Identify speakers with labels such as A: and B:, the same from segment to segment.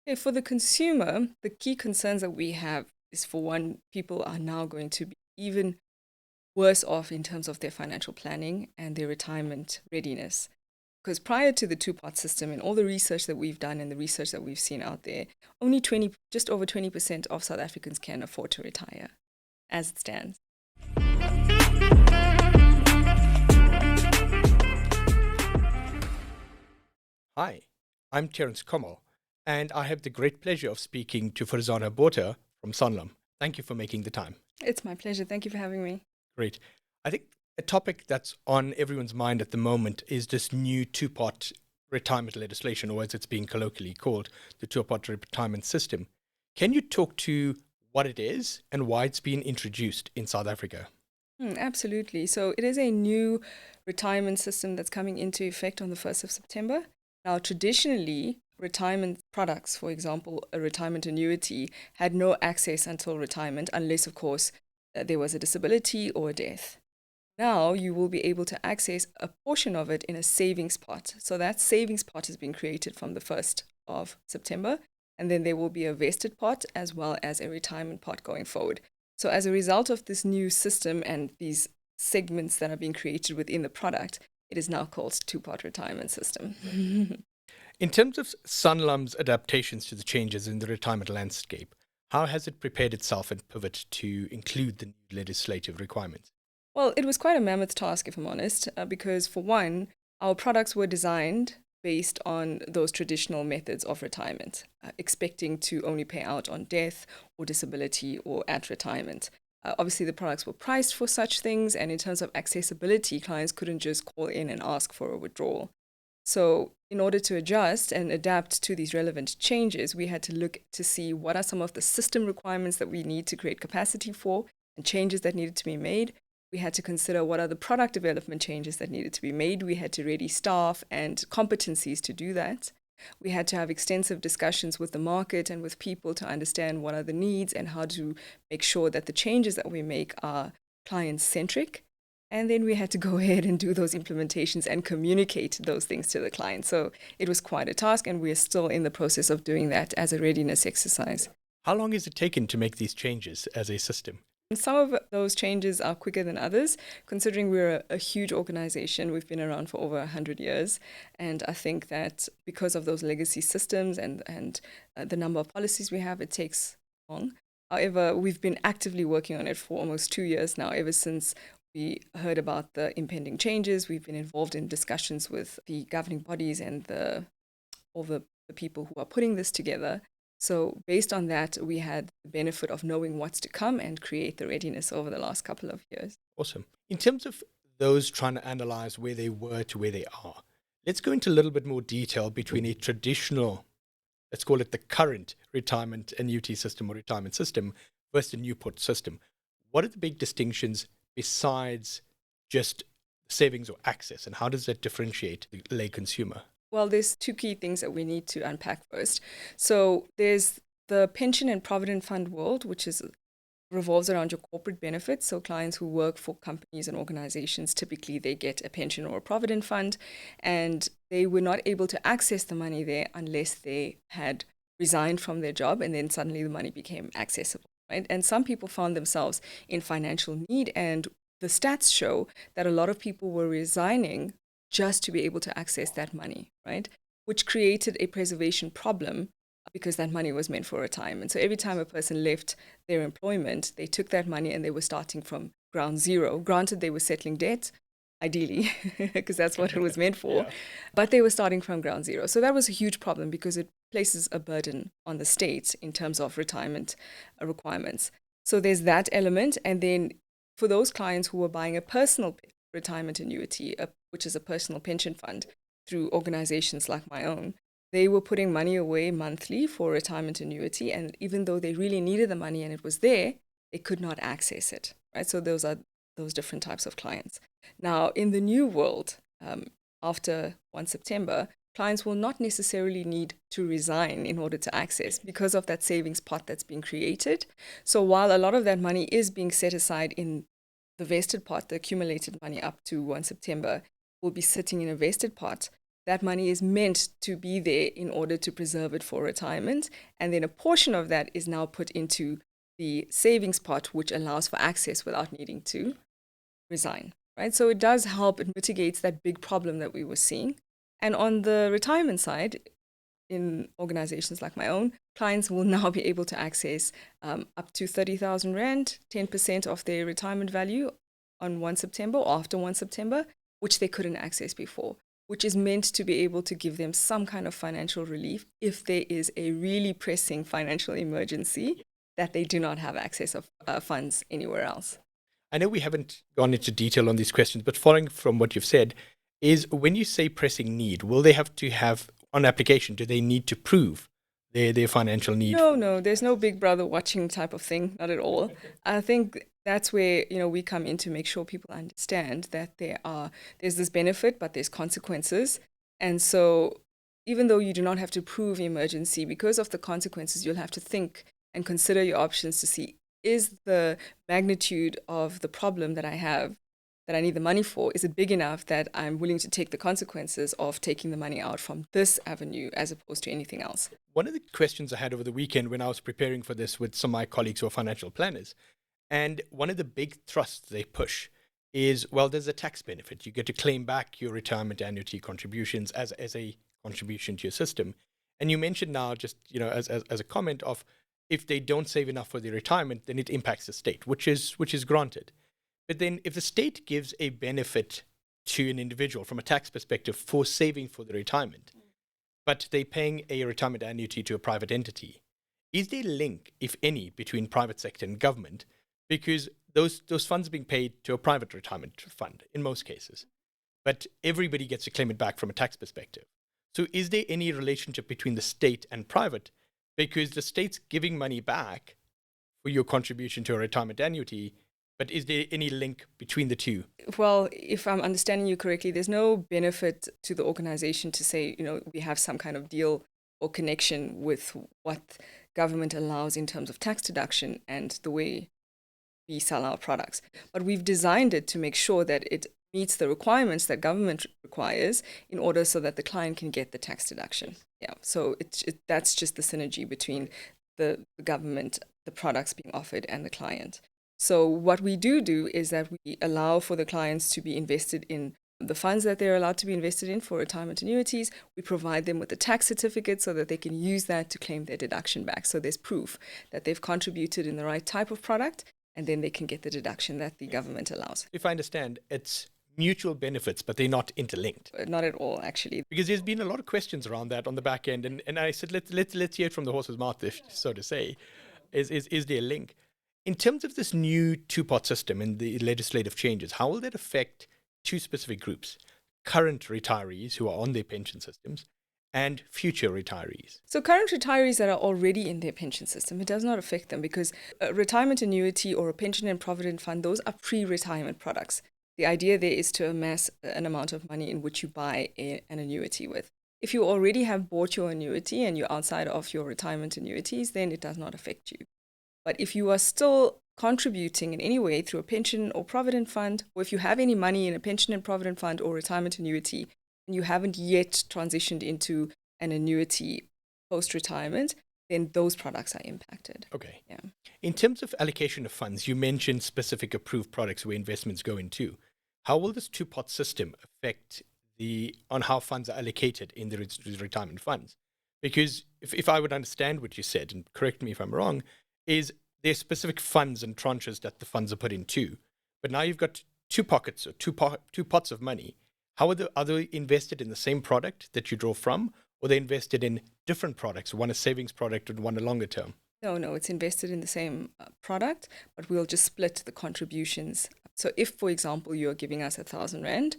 A: Okay, for the consumer, the key concerns that we have is, for one, people are now going to be even worse off in terms of their financial planning and their retirement readiness. Because prior to the two-part system and all the research that we've done and the research that we've seen out there, only just over 20% of South Africans can afford to retire as it stands.
B: Hi, I'm Terrence Kommal, and I have the great pleasure of speaking to Farzana Botha from Sanlam. Thank you for making the time.
A: It's my pleasure. Thank you for having me.
B: Great. I think a topic that's on everyone's mind at the moment is this new two-part retirement legislation, or as it's being colloquially called, the two-part retirement system. Can you talk to what it is and why it's been introduced in South Africa?
A: Absolutely. So it is a new retirement system that's coming into effect on the 1st of September. Now, traditionally, retirement products, for example, a retirement annuity, had no access until retirement, unless, of course, there was a disability or a death. Now you will be able to access a portion of it in a savings pot. So that savings pot is being created from the 1st of September. And then there will be a vested pot as well as a retirement pot going forward. So as a result of this new system and these segments that are being created within the product, it is now called two-part retirement system.
B: In terms of Sanlam's adaptations to the changes in the retirement landscape, how has it prepared itself and pivot to include the new legislative requirements?
A: Well, it was quite a mammoth task, if I'm honest, because for one, our products were designed based on those traditional methods of retirement, expecting to only pay out on death or disability or at retirement. Obviously, the products were priced for such things, and in terms of accessibility, clients couldn't just call in and ask for a withdrawal. So in order to adjust and adapt to these relevant changes, we had to look to see what are some of the system requirements that we need to create capacity for and changes that needed to be made. We had to consider what are the product development changes that needed to be made. We had to ready staff and competencies to do that. We had to have extensive discussions with the market and with people to understand what are the needs and how to make sure that the changes that we make are client-centric. And then we had to go ahead and do those implementations and communicate those things to the client. So it was quite a task, and we're still in the process of doing that as a readiness exercise.
B: How long has it taken to make these changes as a system?
A: Some of those changes are quicker than others, considering we're a huge organization. We've been around for over 100 years. And I think that because of those legacy systems and the number of policies we have, it takes long. However, we've been actively working on it for almost 2 years now, ever since we heard about the impending changes. We've been involved in discussions with the governing bodies and all the people who are putting this together. So based on that, we had the benefit of knowing what's to come and create the readiness over the last couple of years.
B: Awesome. In terms of those trying to analyze where they were to where they are, let's go into a little bit more detail between a traditional, let's call it the current retirement annuity system or retirement system versus the new put system. What are the big distinctions besides just savings or access, and how does that differentiate the lay consumer?
A: Well, there's two key things that we need to unpack first. So there's the pension and provident fund world, which revolves around your corporate benefits. So clients who work for companies and organizations, typically they get a pension or a provident fund, and they were not able to access the money there unless they had resigned from their job, and then suddenly the money became accessible, right? And some people found themselves in financial need, and the stats show that a lot of people were resigning just to be able to access that money, right? Which created a preservation problem because that money was meant for retirement. So every time a person left their employment, they took that money and they were starting from ground zero. Granted, they were settling debt, ideally, because that's what it was meant for, yeah. But they were starting from ground zero. So that was a huge problem because it places a burden on the state in terms of retirement requirements. So there's that element. And then for those clients who were buying a personal retirement annuity, which is a personal pension fund through organizations like my own, they were putting money away monthly for retirement annuity. And even though they really needed the money and it was there, they could not access it, right? So those are those different types of clients. Now, in the new world, after 1 September, clients will not necessarily need to resign in order to access because of that savings pot that's being created. So while a lot of that money is being set aside in the vested pot, the accumulated money up to 1 September will be sitting in a vested pot, that money is meant to be there in order to preserve it for retirement. And then a portion of that is now put into the savings pot, which allows for access without needing to resign, right? So it does help, it mitigates that big problem that we were seeing. And on the retirement side, in organizations like my own, clients will now be able to access up to 30,000 Rand, 10% of their retirement value on 1 September or after 1 September, which they couldn't access before, which is meant to be able to give them some kind of financial relief if there is a really pressing financial emergency that they do not have access of funds anywhere else.
B: I know we haven't gone into detail on these questions, but following from what you've said, is when you say pressing need, will they have to have, on application, do they need to prove their financial need?
A: No, there's no big brother watching type of thing, not at all. I think that's where, we come in to make sure people understand that there's this benefit, but there's consequences. And so even though you do not have to prove emergency, because of the consequences, you'll have to think and consider your options to see, is the magnitude of the problem that I have, that I need the money for, is it big enough that I'm willing to take the consequences of taking the money out from this avenue as opposed to anything else?
B: One of the questions I had over the weekend when I was preparing for this with some of my colleagues who are financial planners, and one of the big thrusts they push is, well, there's a tax benefit. You get to claim back your retirement annuity contributions as a contribution to your system. And you mentioned now, just as a comment of, if they don't save enough for their retirement, then it impacts the state, which is granted. But then if the state gives a benefit to an individual from a tax perspective for saving for the retirement, but they're paying a retirement annuity to a private entity, is there a link, if any, between private sector and government? Because those funds are being paid to a private retirement fund in most cases, but everybody gets to claim it back from a tax perspective. So is there any relationship between the state and private? Because the state's giving money back for your contribution to a retirement annuity, but is there any link between the two?
A: Well, if I'm understanding you correctly, there's no benefit to the organization to say, we have some kind of deal or connection with what government allows in terms of tax deduction and the way we sell our products. But we've designed it to make sure that it meets the requirements that government requires in order so that the client can get the tax deduction. Yeah, so that's just the synergy between the government, the products being offered, and the client. So what we do is that we allow for the clients to be invested in the funds that they're allowed to be invested in for retirement annuities. We provide them with a tax certificate so that they can use that to claim their deduction back. So there's proof that they've contributed in the right type of product, and then they can get the deduction that the government allows.
B: If I understand, it's mutual benefits, but they're not interlinked.
A: Not at all, actually.
B: Because there's been a lot of questions around that on the back end, and I said, let's hear it from the horse's mouth, so to say. Is there a link? In terms of this new two-part system and the legislative changes, how will that affect two specific groups? Current retirees who are on their pension systems and future retirees.
A: So current retirees that are already in their pension system, it does not affect them because a retirement annuity or a pension and provident fund, those are pre-retirement products. The idea there is to amass an amount of money in which you buy an annuity with. If you already have bought your annuity and you're outside of your retirement annuities, then it does not affect you. But if you are still contributing in any way through a pension or provident fund, or if you have any money in a pension and provident fund or retirement annuity, and you haven't yet transitioned into an annuity post-retirement, then those products are impacted.
B: Okay.
A: Yeah.
B: In terms of allocation of funds, you mentioned specific approved products where investments go into. How will this two-pot system affect on how funds are allocated in the retirement funds? Because if I would understand what you said, and correct me if I'm wrong, is there's specific funds and tranches that the funds are put into. But now you've got two pockets or two pots of money. How are they invested in the same product that you draw from, or are they invested in different products, one a savings product and one a longer term?
A: No, it's invested in the same product, but we'll just split the contributions. So if, for example, you're giving us 1,000 Rand,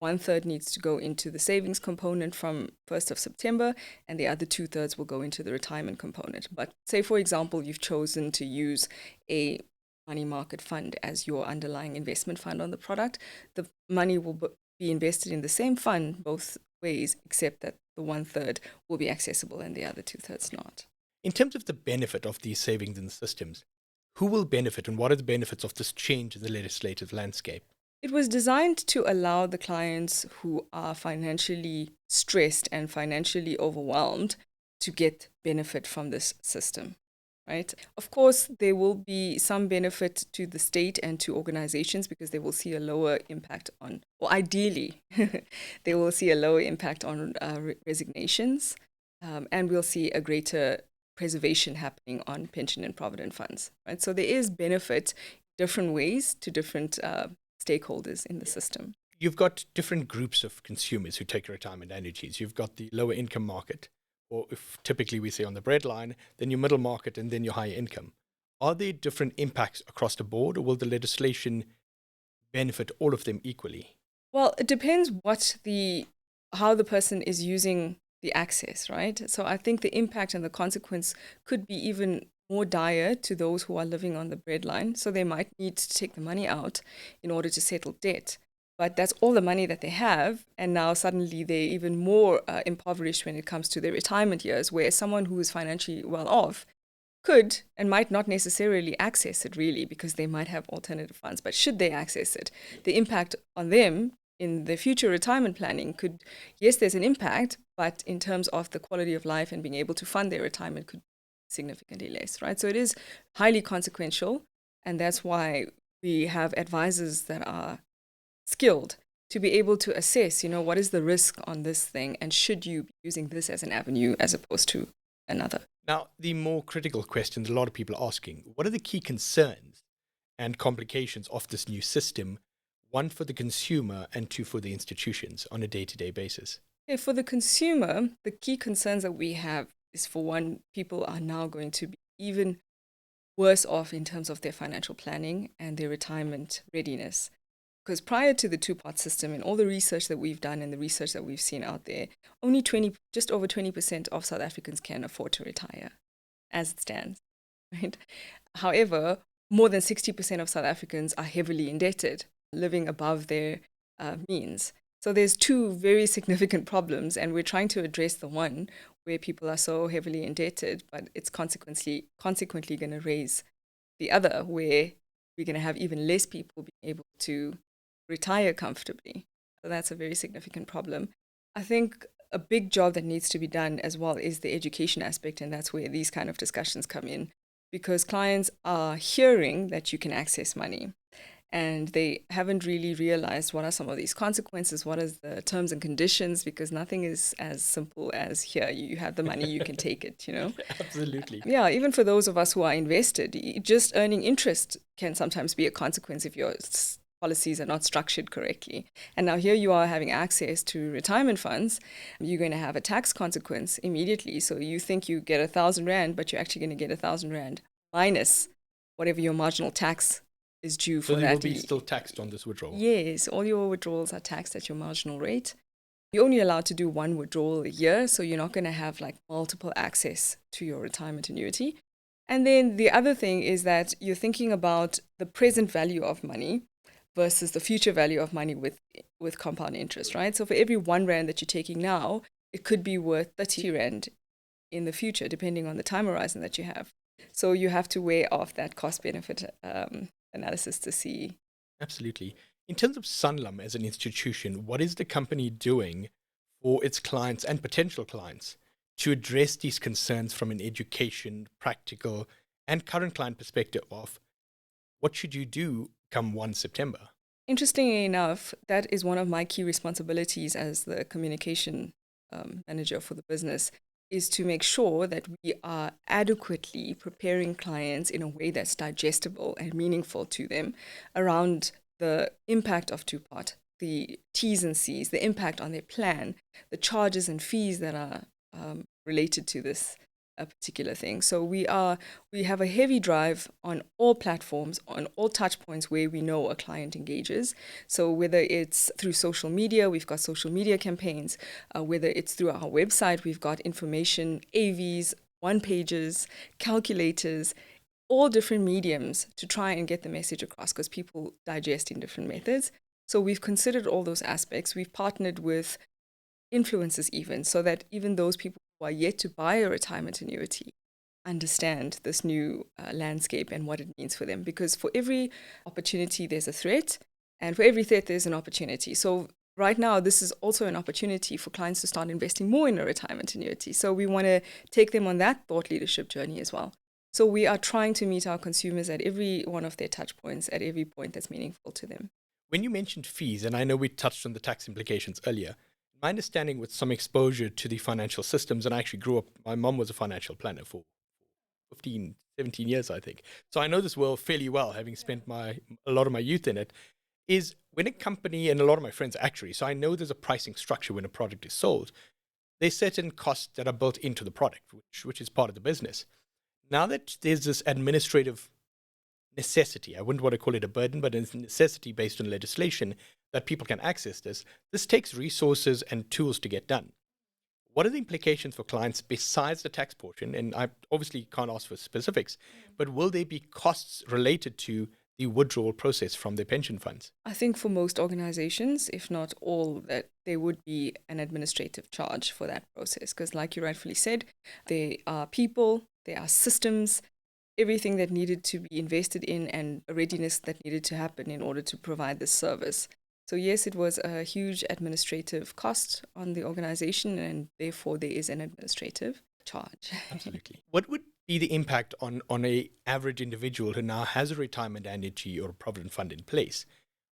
A: 1/3 needs to go into the savings component from 1st of September, and the other 2/3 will go into the retirement component. But say, for example, you've chosen to use a money market fund as your underlying investment fund on the product, the money will be invested in the same fund both ways, except that the 1/3 will be accessible and the other 2/3 not.
B: In terms of the benefit of these savings in the systems, who will benefit and what are the benefits of this change in the legislative landscape?
A: It was designed to allow the clients who are financially stressed and financially overwhelmed to get benefit from this system, right? Of course, there will be some benefit to the state and to organizations because they will see a lower impact on, or ideally, they will see a lower impact on resignations, and we'll see a greater preservation happening on pension and provident funds, right? So there is benefit different ways to different stakeholders in the system.
B: You've got different groups of consumers who take retirement annuities. You've got the lower income market, or if typically we say on the breadline, then your middle market, and then your higher income. Are there different impacts across the board, or will the legislation benefit all of them equally?
A: Well, it depends how the person is using the access, right? So I think the impact and the consequence could be even more dire to those who are living on the breadline. So they might need to take the money out in order to settle debt. But that's all the money that they have. And now suddenly they're even more impoverished when it comes to their retirement years, where someone who is financially well off could and might not necessarily access it really because they might have alternative funds. But should they access it, the impact on them in the future retirement planning could, yes, there's an impact, but in terms of the quality of life and being able to fund their retirement could be significantly less, right? So it is highly consequential. And that's why we have advisors that are skilled to be able to assess, what is the risk on this thing and should you be using this as an avenue as opposed to another.
B: Now, the more critical questions a lot of people are asking, what are the key concerns and complications of this new system, one for the consumer and two for the institutions on a day-to-day basis?
A: Okay, for the consumer, the key concerns that we have is, for one, people are now going to be even worse off in terms of their financial planning and their retirement readiness. Because prior to the two-part system and all the research that we've done and the research that we've seen out there, just over 20% of South Africans can afford to retire as it stands, right? However, more than 60% of South Africans are heavily indebted, living above their means. So there's two very significant problems, and we're trying to address the one where people are so heavily indebted, but it's consequently going to raise the other, where we're going to have even less people being able to retire comfortably. So that's a very significant problem. I think a big job that needs to be done as well is the education aspect, and that's where these kind of discussions come in, because clients are hearing that you can access money and they haven't really realized what are some of these consequences, what is the terms and conditions, because nothing is as simple as here, you have the money, you can take it,
B: Absolutely.
A: Yeah, even for those of us who are invested, just earning interest can sometimes be a consequence if your policies are not structured correctly. And now here you are having access to retirement funds, you're going to have a tax consequence immediately. So you think you get 1,000 Rand, but you're actually going to get 1,000 Rand minus whatever your marginal tax is due for that.
B: So they will be still taxed on this withdrawal?
A: Yes, all your withdrawals are taxed at your marginal rate. You're only allowed to do one withdrawal a year, so you're not going to have like multiple access to your retirement annuity. And then the other thing is that you're thinking about the present value of money versus the future value of money with compound interest, right? So for every 1 Rand that you're taking now, it could be worth 30 Rand in the future, depending on the time horizon that you have. So you have to weigh off that cost-benefit analysis to see.
B: Absolutely. In terms of Sanlam as an institution, what is the company doing for its clients and potential clients to address these concerns from an education, practical, and current client perspective of what should you do come 1 September?
A: Interestingly enough, that is one of my key responsibilities as the communication manager for the business, is to make sure that we are adequately preparing clients in a way that's digestible and meaningful to them around the impact of two-part, the T's and C's, the impact on their plan, the charges and fees that are related to this particular thing. So we have a heavy drive on all platforms, on all touch points where we know a client engages. So whether it's through social media, we've got social media campaigns, whether it's through our website, we've got information, AVs, one-pagers, calculators, all different mediums to try and get the message across, because people digest in different methods. So we've considered all those aspects. We've partnered with influencers even, so that even those people who are yet to buy a retirement annuity understand this new landscape and what it means for them. Because for every opportunity, there's a threat. And for every threat, there's an opportunity. So right now, this is also an opportunity for clients to start investing more in a retirement annuity. So we want to take them on that thought leadership journey as well. So we are trying to meet our consumers at every one of their touch points, at every point that's meaningful to them.
B: When you mentioned fees, and I know we touched on the tax implications earlier, my understanding with some exposure to the financial systems, and I actually grew up, my mom was a financial planner for 15, 17 years, I think. So I know this world fairly well, having spent a lot of my youth in it, is when a company, and a lot of my friends actually, so I know there's a pricing structure when a product is sold. There's certain costs that are built into the product, which is part of the business. Now that there's this administrative necessity, I wouldn't want to call it a burden, but it's a necessity based on legislation that people can access this takes resources and tools to get done. What are the implications for clients besides the tax portion? And I obviously can't ask for specifics, but will there be costs related to the withdrawal process from their pension funds?
A: I think for most organizations, if not all, that there would be an administrative charge for that process. Because like you rightfully said, there are people, there are systems, everything that needed to be invested in and a readiness that needed to happen in order to provide this service. So yes, it was a huge administrative cost on the organization, and therefore there is an administrative charge.
B: Absolutely. What would be the impact on a average individual who now has a retirement annuity or a provident fund in place?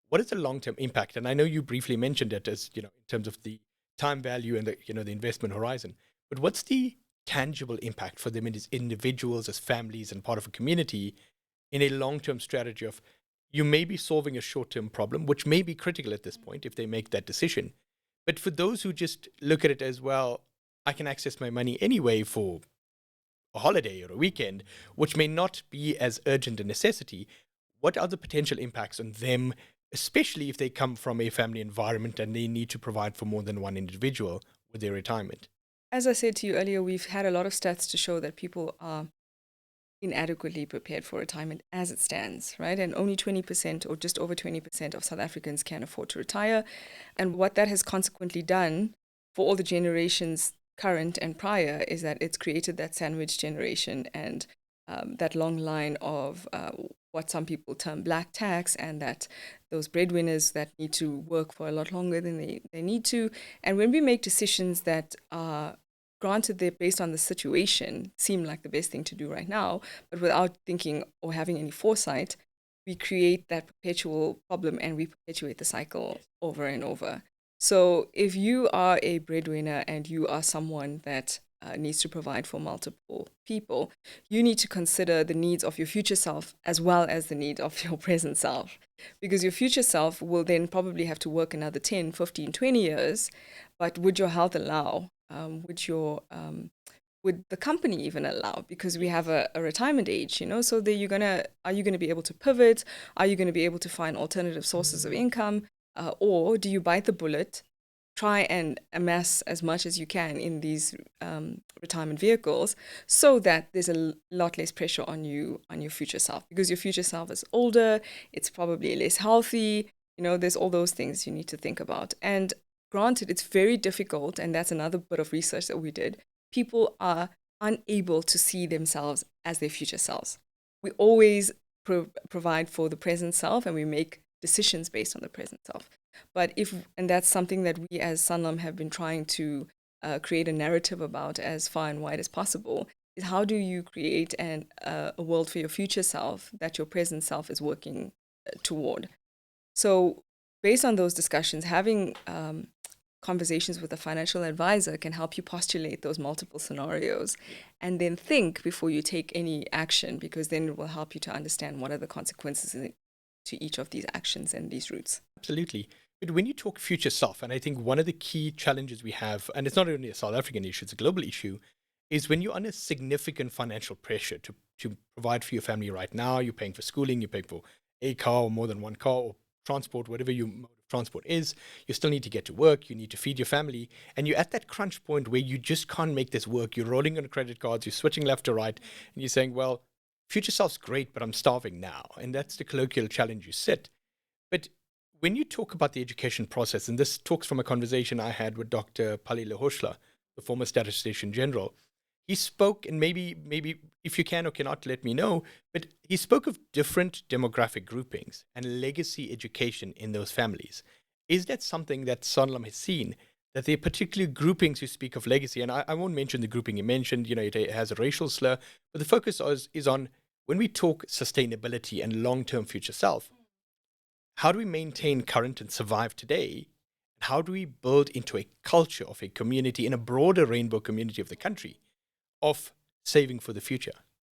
B: What is the long-term impact? And I know you briefly mentioned it as, in terms of the time value and the investment horizon, but what's the tangible impact for them as individuals, as families, and part of a community in a long-term strategy of, you may be solving a short-term problem, which may be critical at this point if they make that decision. But for those who just look at it as, well, I can access my money anyway for a holiday or a weekend, which may not be as urgent a necessity, what are the potential impacts on them, especially if they come from a family environment and they need to provide for more than one individual with their retirement?
A: As I said to you earlier, we've had a lot of stats to show that people are inadequately prepared for retirement as it stands, right? And only 20% or just over 20% of South Africans can afford to retire. And what that has consequently done for all the generations current and prior is that it's created that sandwich generation and that long line of what some people term black tax, and that those breadwinners that need to work for a lot longer than they need to. And when we make decisions that are granted they're based on the situation, seem like the best thing to do right now, but without thinking or having any foresight, we create that perpetual problem and we perpetuate the cycle over and over. So if you are a breadwinner and you are someone that needs to provide for multiple people, you need to consider the needs of your future self as well as the need of your present self. Because your future self will then probably have to work another 10, 15, 20 years, but would your health allow? Would the company even allow? Because we have a retirement age, so are you gonna be able to pivot? Are you gonna be able to find alternative sources of income? Or do you bite the bullet, try and amass as much as you can in these retirement vehicles so that there's a lot less pressure on you, on your future self? Because your future self is older, it's probably less healthy, there's all those things you need to think about. And granted, it's very difficult, and that's another bit of research that we did. People are unable to see themselves as their future selves. We always provide for the present self, and we make decisions based on the present self. And that's something that we as Sanlam have been trying to create a narrative about as far and wide as possible, is how do you create a world for your future self that your present self is working toward. So based on those discussions, having conversations with a financial advisor can help you postulate those multiple scenarios and then think before you take any action, because then it will help you to understand what are the consequences to each of these actions and these routes.
B: Absolutely. But when you talk future self, and I think one of the key challenges we have, and it's not only a South African issue, it's a global issue, is when you're under significant financial pressure to provide for your family right now, you're paying for schooling, you're paying for a car or more than one car, or transport, whatever your mode of transport is, you still need to get to work, you need to feed your family, and you're at that crunch point where you just can't make this work. You're rolling on credit cards, you're switching left to right, and you're saying, well, future self's great, but I'm starving now. And that's the colloquial challenge you sit. But when you talk about the education process, and this talks from a conversation I had with Dr. Pali Lehoshla, the former statistician general, he spoke, and maybe if you can or cannot let me know, but he spoke of different demographic groupings and legacy education in those families. Is that something that Sanlam has seen, that there are particular groupings who speak of legacy? And I won't mention the grouping you mentioned, it has a racial slur, but the focus is on when we talk sustainability and long-term future self, how do we maintain current and survive today? How do we build into a culture of a community in a broader rainbow community of the country of saving for the future?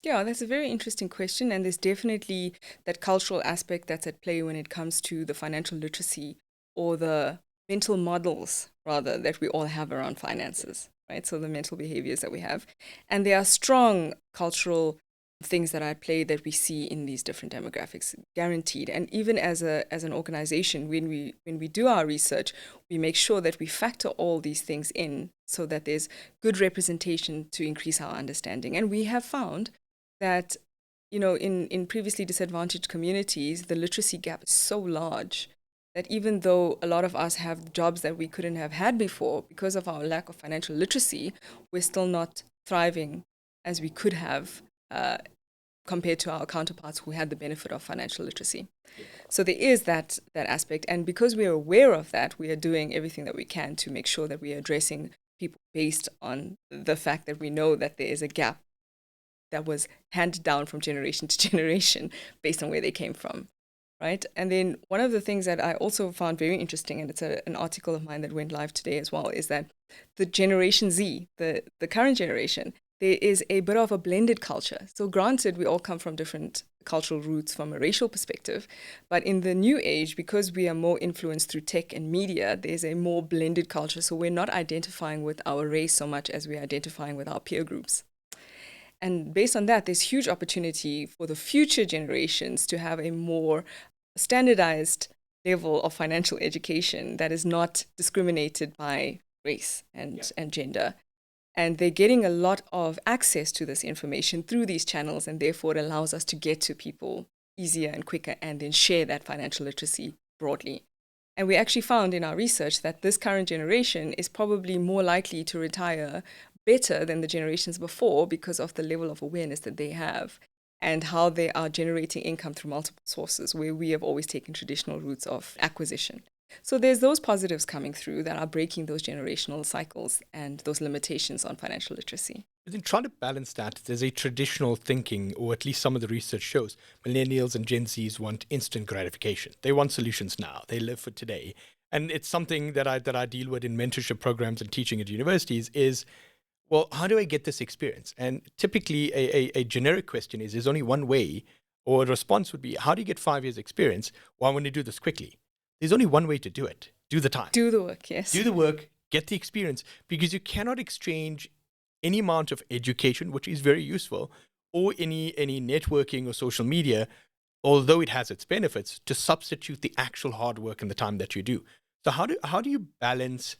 A: Yeah, that's a very interesting question. And there's definitely that cultural aspect that's at play when it comes to the financial literacy or the mental models, rather, that we all have around finances, right? So the mental behaviors that we have. And there are strong cultural things that are at play that we see in these different demographics, guaranteed. And even as an organization, when we do our research, we make sure that we factor all these things in so that there's good representation to increase our understanding. And we have found that, in previously disadvantaged communities, the literacy gap is so large that even though a lot of us have jobs that we couldn't have had before because of our lack of financial literacy, we're still not thriving as we could have compared to our counterparts who had the benefit of financial literacy. So there is that aspect. And because we are aware of that, we are doing everything that we can to make sure that we are addressing people based on the fact that we know that there is a gap that was handed down from generation to generation based on where they came from, right? And then one of the things that I also found very interesting, and it's an article of mine that went live today as well, is that the Generation Z, the current generation, there is a bit of a blended culture. So granted, we all come from different cultural roots from a racial perspective, but in the new age, because we are more influenced through tech and media, there's a more blended culture. So we're not identifying with our race so much as we're identifying with our peer groups. And based on that, there's huge opportunity for the future generations to have a more standardized level of financial education that is not discriminated by race and gender. And they're getting a lot of access to this information through these channels, and therefore it allows us to get to people easier and quicker and then share that financial literacy broadly. And we actually found in our research that this current generation is probably more likely to retire better than the generations before because of the level of awareness that they have and how they are generating income through multiple sources, where we have always taken traditional routes of acquisition. So there's those positives coming through that are breaking those generational cycles and those limitations on financial literacy.
B: But then trying to balance that, there's a traditional thinking, or at least some of the research shows, millennials and Gen Zs want instant gratification. They want solutions now. They live for today. And it's something that I deal with in mentorship programs and teaching at universities is, well, how do I get this experience? And typically a generic question is, there's only one way, or a response would be, how do you get 5 years experience? Well, I want to do this quickly. There's only one way to do it. Do the time.
A: Do the work, yes.
B: Do the work, get the experience, because you cannot exchange any amount of education, which is very useful, or any networking or social media, although it has its benefits, to substitute the actual hard work and the time that you do. So how do you balance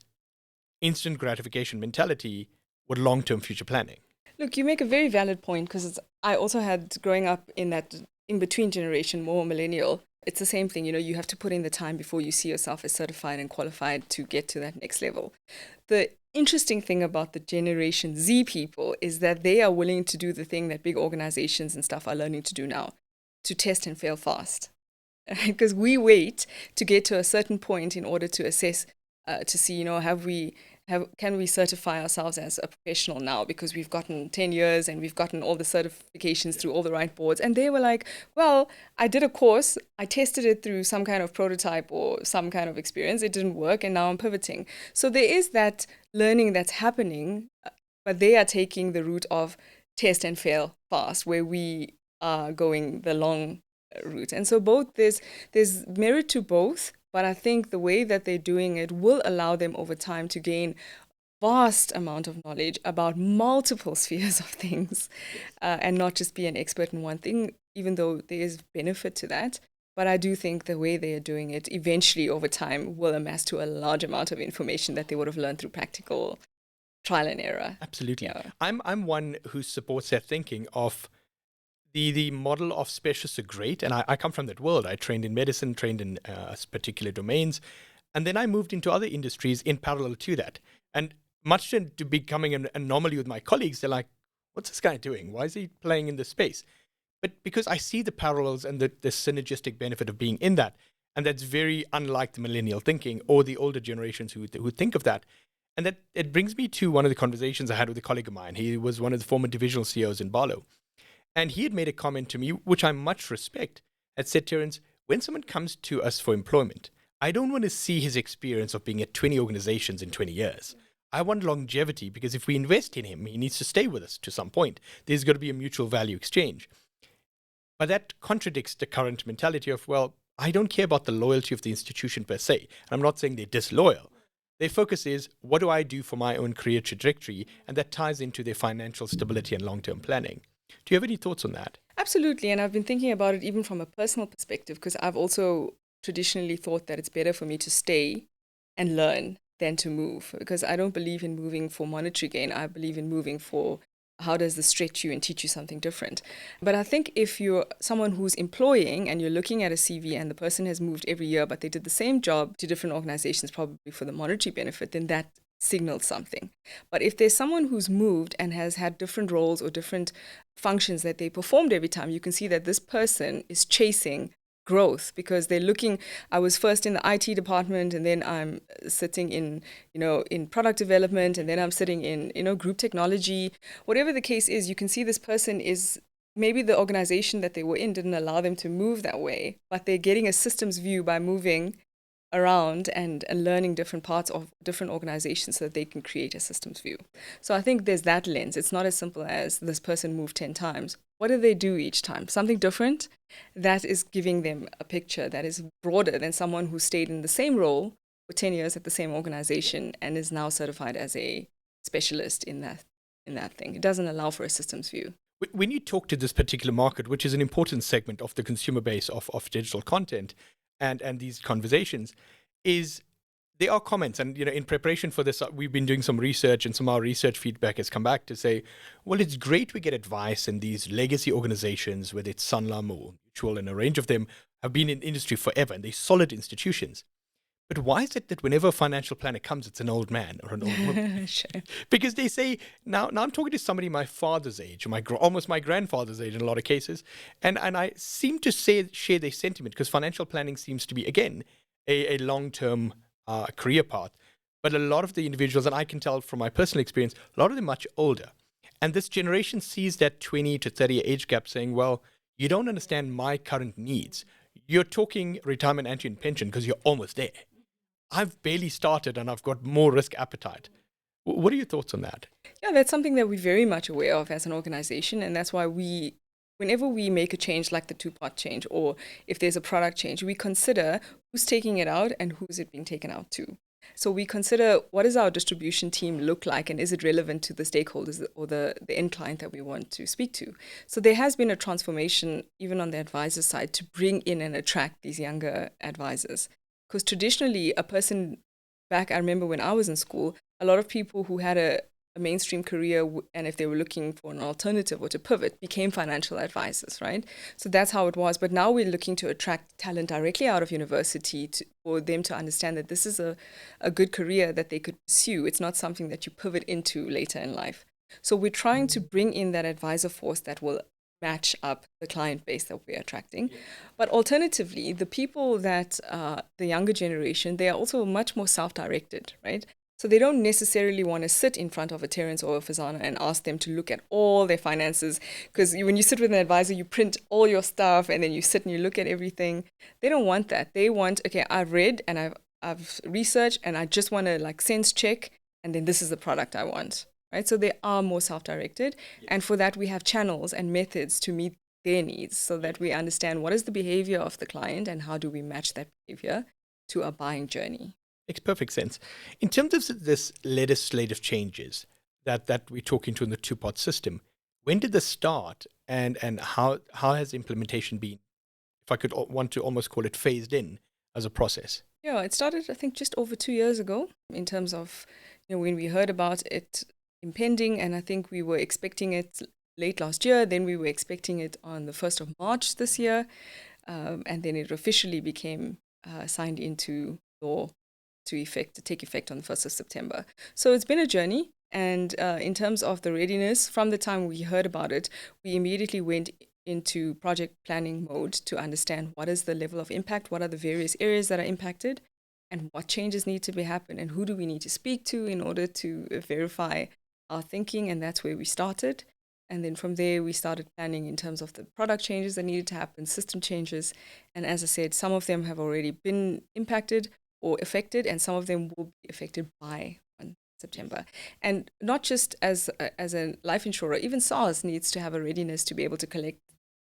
B: instant gratification mentality with long-term future planning?
A: Look, you make a very valid point, because I also had, growing up in that in-between generation, more millennial, it's the same thing. You have to put in the time before you see yourself as certified and qualified to get to that next level. The interesting thing about the Generation Z people is that they are willing to do the thing that big organizations and stuff are learning to do now, to test and fail fast. Because we wait to get to a certain point in order to assess, to see, can we certify ourselves as a professional now, because we've gotten 10 years and we've gotten all the certifications through all the right boards. And they were like, well, I did a course, I tested it through some kind of prototype or some kind of experience, it didn't work, and now I'm pivoting. So there is that learning that's happening, but they are taking the route of test and fail fast, where we are going the long route. And so there's merit to both. But I think the way that they're doing it will allow them over time to gain vast amount of knowledge about multiple spheres of things, and not just be an expert in one thing, even though there is benefit to that. But I do think the way they are doing it eventually over time will amass to a large amount of information that they would have learned through practical trial and error.
B: Absolutely.
A: Yeah.
B: I'm one who supports that thinking of the model of specialists are great. And I come from that world. I trained in medicine, trained in particular domains. And then I moved into other industries in parallel to that. And much to becoming an anomaly with my colleagues, they're like, what's this guy doing? Why is he playing in this space? But because I see the parallels and the synergistic benefit of being in that, and that's very unlike the millennial thinking or the older generations who think of that. And that it brings me to one of the conversations I had with a colleague of mine. He was one of the former divisional CEOs in Barlow. And he had made a comment to me, which I much respect, had said, Terrence, when someone comes to us for employment, I don't want to see his experience of being at 20 organizations in 20 years. I want longevity, because if we invest in him, he needs to stay with us to some point. There's got to be a mutual value exchange. But that contradicts the current mentality of, well, I don't care about the loyalty of the institution per se. I'm not saying they're disloyal. Their focus is, what do I do for my own career trajectory? And that ties into their financial stability and long-term planning. Do you have any thoughts on that?
A: Absolutely. And I've been thinking about it even from a personal perspective, because I've also traditionally thought that it's better for me to stay and learn than to move, because I don't believe in moving for monetary gain. I believe in moving for how does this stretch you and teach you something different. But I think if you're someone who's employing and you're looking at a CV and the person has moved every year, but they did the same job to different organizations, probably for the monetary benefit, then that signals something. But if there's someone who's moved and has had different roles or different functions that they performed every time, you can see that this person is chasing growth, because they're looking, I was first in the IT department, and then I'm sitting in, in product development, and then I'm sitting in, group technology. Whatever the case is, you can see this person is, maybe the organization that they were in didn't allow them to move that way, but they're getting a systems view by moving around and learning different parts of different organizations so that they can create a systems view. So I think there's that lens. It's not as simple as this person moved 10 times. What do they do each time? Something different that is giving them a picture that is broader than someone who stayed in the same role for 10 years at the same organization and is now certified as a specialist in that thing. It doesn't allow for a systems view.
B: When you talk to this particular market, which is an important segment of the consumer base of digital content and these conversations, is there are comments, and in preparation for this, we've been doing some research, and some of our research feedback has come back to say, well, it's great we get advice, and these legacy organizations, whether it's Sanlam or Mutual, and a range of them have been in industry forever, and they're solid institutions. But why is it that whenever a financial planner comes, it's an old man or an old woman?
A: Sure.
B: Because they say, now I'm talking to somebody my father's age, or almost my grandfather's age in a lot of cases, and I seem to share their sentiment, because financial planning seems to be, again, a long-term career path. But a lot of the individuals, and I can tell from my personal experience, a lot of them much older. And this generation sees that 20 to 30 age gap, saying, well, you don't understand my current needs. You're talking retirement, anti and pension because you're almost there. I've barely started and I've got more risk appetite. What are your thoughts on that?
A: Yeah, that's something that we're very much aware of as an organization. And that's why whenever we make a change like the two-part change, or if there's a product change, we consider who's taking it out and who's it being taken out to. So we consider, what does our distribution team look like, and is it relevant to the stakeholders or the end client that we want to speak to? So there has been a transformation, even on the advisor side, to bring in and attract these younger advisors. Because traditionally, a person back, I remember when I was in school, a lot of people who had a mainstream career, and if they were looking for an alternative or to pivot, became financial advisors, right? So that's how it was. But now we're looking to attract talent directly out of university for them to understand that this is a good career that they could pursue. It's not something that you pivot into later in life. So we're trying to bring in that advisor force that will match up the client base that we're attracting. Yeah. But alternatively, the people that the younger generation, they are also much more self-directed, right? So they don't necessarily want to sit in front of a Terrence or a Farzana and ask them to look at all their finances. Because when you sit with an advisor, you print all your stuff and then you sit and you look at everything. They don't want that. They want, okay, I've read and I've researched and I just want to sense check, and then this is the product I want. Right? So they are more self-directed. Yeah. And for that, we have channels and methods to meet their needs so that we understand what is the behavior of the client and how do we match that behavior to a buying journey.
B: Makes perfect sense. In terms of this legislative changes that we're talking to in the two-part system, when did this start, and how has implementation been, if I could want to almost call it phased in as a process?
A: Yeah, it started, I think, just over 2 years ago in terms of, when we heard about it impending, and I think we were expecting it late last year, then we were expecting it on the 1st of March this year, and then it officially became signed into law to take effect on the 1st of September. So it's been a journey, And in terms of the readiness, from the time we heard about it, we immediately went into project planning mode to understand what is the level of impact, what are the various areas that are impacted, and what changes need to be happen, and who do we need to speak to in order to verify our thinking. And that's where we started. And then from there, we started planning in terms of the product changes that needed to happen, system changes. And as I said, some of them have already been impacted or affected, and some of them will be affected by 1 September. And not just as a life insurer, even SARS needs to have a readiness to be able to collect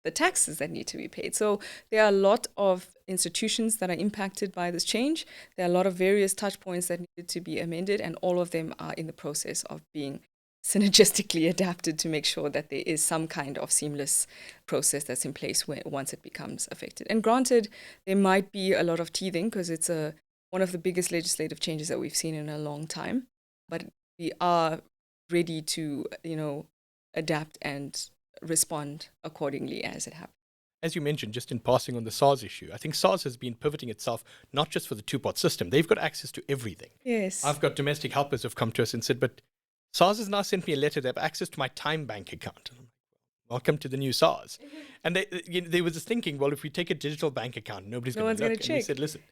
A: the taxes that need to be paid. So there are a lot of institutions that are impacted by this change. There are a lot of various touch points that needed to be amended, and all of them are in the process of being synergistically adapted to make sure that there is some kind of seamless process that's in place once it becomes affected. And granted, there might be a lot of teething because it's one of the biggest legislative changes that we've seen in a long time. But we are ready to, adapt and respond accordingly as it happens.
B: As you mentioned, just in passing on the SARS issue, I think SARS has been pivoting itself not just for the two-part system. They've got access to everything.
A: Yes.
B: I've got domestic helpers who've come to us and said, but SARS has now sent me a letter. They have access to my Time Bank account. And I'm like, welcome to the new SARS. And they were just thinking, well, if we take a digital bank account, nobody's going to look. And we said, listen,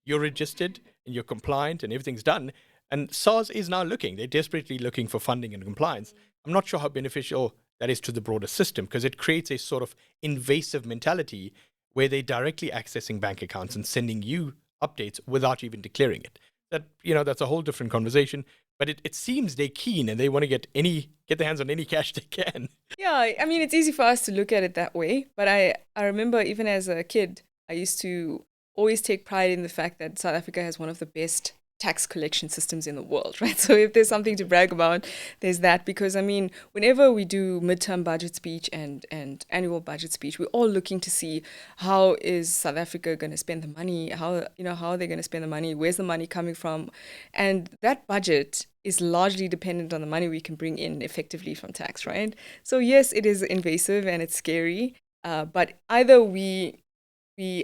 B: you're registered and you're compliant and everything's done. And SARS is now looking. They're desperately looking for funding and compliance. I'm not sure how beneficial that is to the broader system, because it creates a sort of invasive mentality where they're directly accessing bank accounts and sending you updates without even declaring it. That's a whole different conversation. But it seems they're keen and they want to get their hands on any cash they can.
A: Yeah, I mean, it's easy for us to look at it that way. But I remember even as a kid, I used to always take pride in the fact that South Africa has one of the best tax collection systems in the world, right? So if there's something to brag about, there's that. Because I mean, whenever we do midterm budget speech and annual budget speech, we're all looking to see how is South Africa going to spend the money, how are they going to spend the money, where's the money coming from, and that budget is largely dependent on the money we can bring in effectively from tax, right? So yes, it is invasive and it's scary, but either we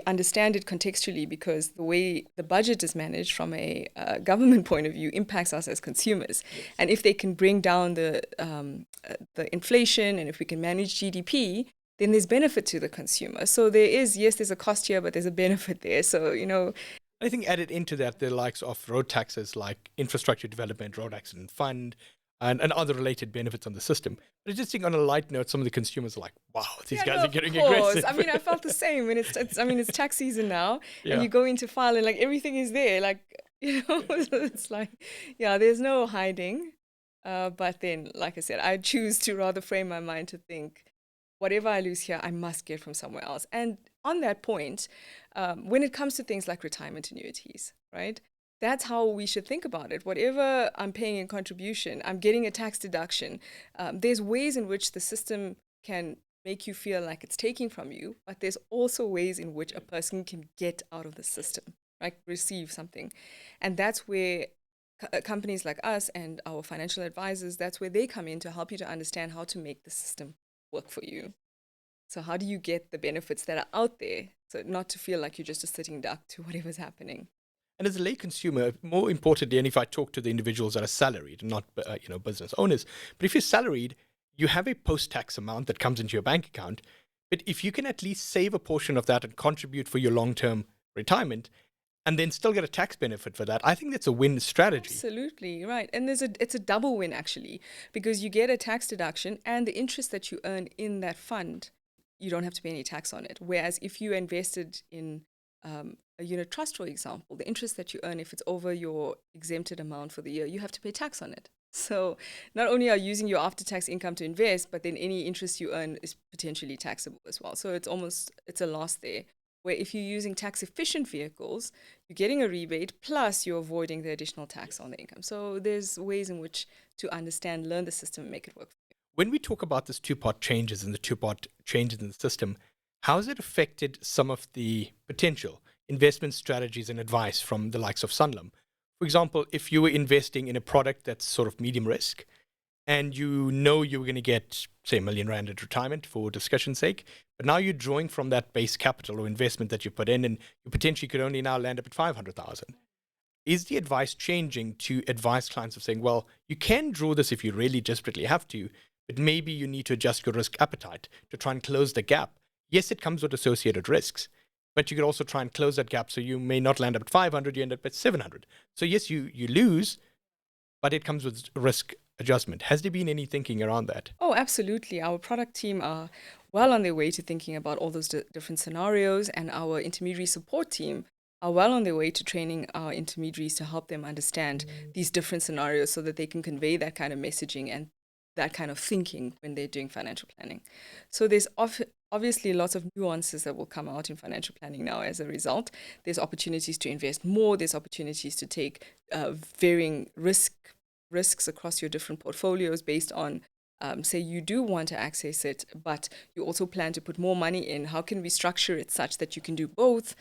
A: understand it contextually, because the way the budget is managed from a government point of view impacts us as consumers. Yes. And if they can bring down the inflation, and if we can manage GDP, then there's benefit to the consumer. So there's a cost here, but there's a benefit there. So,
B: I think added into that, the likes of road taxes like infrastructure development, road accident fund, and other related benefits on the system. But just think on a light note, some of the consumers are like, wow, these guys are getting aggressive.
A: I mean, I felt the same when it's tax season now, and you go into file and like everything is there, like, it's like, there's no hiding. But then, like I said, I choose to rather frame my mind to think, whatever I lose here, I must get from somewhere else. And on that point, when it comes to things like retirement annuities, right? That's how we should think about it. Whatever I'm paying in contribution, I'm getting a tax deduction. There's ways in which the system can make you feel like it's taking from you, but there's also ways in which a person can get out of the system, right? Receive something. And that's where companies like us and our financial advisors, that's where they come in to help you to understand how to make the system work for you. So how do you get the benefits that are out there? So not to feel like you're just a sitting duck to whatever's happening.
B: And as a lay consumer, more importantly, and if I talk to the individuals that are salaried, not business owners, but if you're salaried, you have a post-tax amount that comes into your bank account. But if you can at least save a portion of that and contribute for your long-term retirement, and then still get a tax benefit for that, I think that's a win strategy.
A: Absolutely, right. And it's a double win, actually, because you get a tax deduction and the interest that you earn in that fund, you don't have to pay any tax on it. Whereas if you invested in a unit trust, for example, the interest that you earn, if it's over your exempted amount for the year, you have to pay tax on it. So not only are you using your after-tax income to invest, but then any interest you earn is potentially taxable as well. So it's a loss there, where if you're using tax-efficient vehicles, you're getting a rebate, plus you're avoiding the additional tax on the income. So there's ways in which to understand, learn the system, and make it work for you.
B: When we talk about this two-part changes and the two-part changes in the system, how has it affected some of the potential investment strategies and advice from the likes of Sanlam? For example, if you were investing in a product that's sort of medium risk, and you were going to get, say, R1 million at retirement for discussion's sake, but now you're drawing from that base capital or investment that you put in, and you potentially could only now land up at 500,000. is the advice changing to advise clients of saying, well, you can draw this if you really desperately have to, but maybe you need to adjust your risk appetite to try and close the gap. Yes, it comes with associated risks, but you could also try and close that gap, so you may not land up at 500, you end up at 700. So yes, you lose, but it comes with risk adjustment. Has there been any thinking around that?
A: Oh, absolutely. Our product team are well on their way to thinking about all those different scenarios, and our intermediary support team are well on their way to training our intermediaries to help them understand these different scenarios so that they can convey that kind of messaging and that kind of thinking when they're doing financial planning. So there's obviously lots of nuances that will come out in financial planning now as a result. There's opportunities to invest more. There's opportunities to take varying risks across your different portfolios based on, say you do want to access it, but you also plan to put more money in. How can we structure it such that you can do both?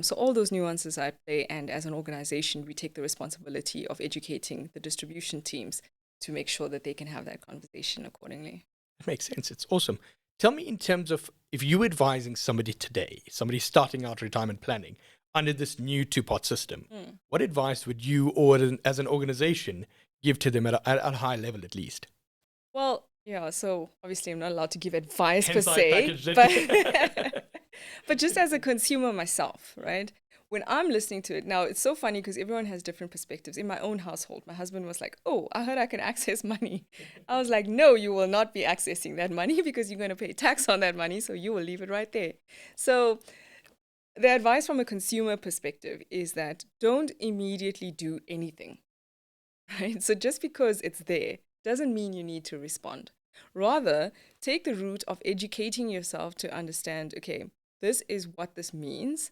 A: So all those nuances I play, and as an organization, we take the responsibility of educating the distribution teams to make sure that they can have that conversation accordingly.
B: That makes sense. It's awesome. Tell me, in terms of, if you were advising somebody today, somebody starting out retirement planning under this new two-part system, what advice would you, or as an organization, give to them at a high level at least?
A: Well, yeah, so obviously I'm not allowed to give advice per
B: Hence I
A: se,
B: packaged it.
A: but just as a consumer myself, right? When I'm listening to it, now it's so funny because everyone has different perspectives. In my own household, my husband was like, oh, I heard I can access money. I was like, no, you will not be accessing that money because you're going to pay tax on that money, so you will leave it right there. So the advice from a consumer perspective is that don't immediately do anything, right? So just because it's there doesn't mean you need to respond. Rather, take the route of educating yourself to understand, okay, this is what this means.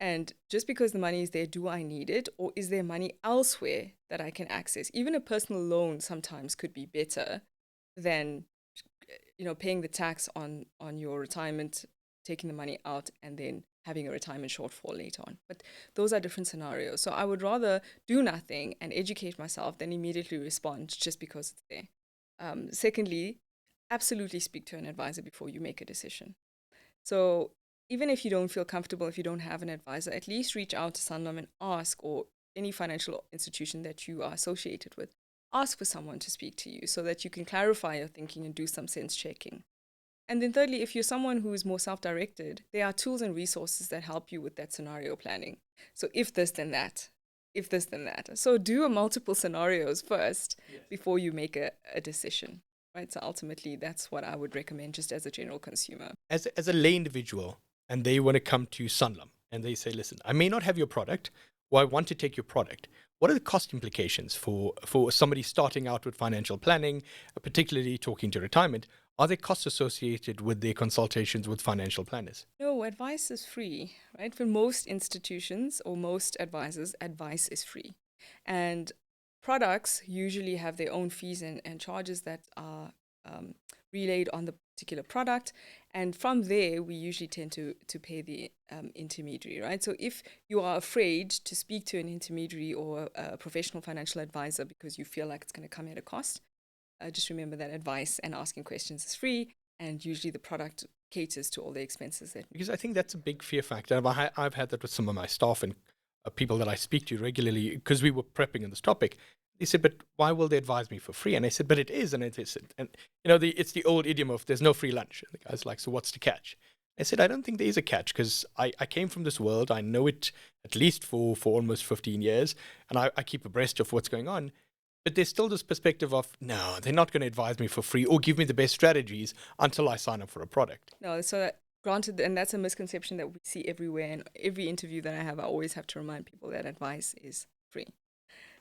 A: And just because the money is there, do I need it? Or is there money elsewhere that I can access? Even a personal loan sometimes could be better than, paying the tax on your retirement, taking the money out, and then having a retirement shortfall later on. But those are different scenarios. So I would rather do nothing and educate myself than immediately respond just because it's there. Secondly, absolutely speak to an advisor before you make a decision. So even if you don't feel comfortable, if you don't have an advisor, at least reach out to Sanlam and ask, or any financial institution that you are associated with, ask for someone to speak to you so that you can clarify your thinking and do some sense checking. And then thirdly, if you're someone who is more self-directed, there are tools and resources that help you with that scenario planning. So if this, then that. If this, then that. So do multiple scenarios first before you make a decision. Right? So ultimately, that's what I would recommend just as a general consumer.
B: As a lay individual, and they want to come to Sanlam, and they say, listen, I may not have your product, or I want to take your product. What are the cost implications for somebody starting out with financial planning, particularly talking to retirement? Are there costs associated with their consultations with financial planners?
A: No, advice is free, right? For most institutions or most advisors, advice is free. And products usually have their own fees and charges that are relayed on the particular product. And from there, we usually tend to pay the intermediary, right? So if you are afraid to speak to an intermediary or a professional financial advisor because you feel like it's going to come at a cost, just remember that advice and asking questions is free, and usually the product caters to all the expenses.
B: Because I think that's a big fear factor. I've had that with some of my staff and people that I speak to regularly, because we were prepping on this topic. They said, but why will they advise me for free? And I said, but it is. And it's the old idiom of there's no free lunch. And the guy's like, so what's the catch? I said, I don't think there is a catch, because I came from this world. I know it at least for almost 15 years, and I keep abreast of what's going on. But there's still this perspective of, no, they're not going to advise me for free or give me the best strategies until I sign up for a product.
A: No, so granted, and that's a misconception that we see everywhere. And every interview that I have, I always have to remind people that advice is free.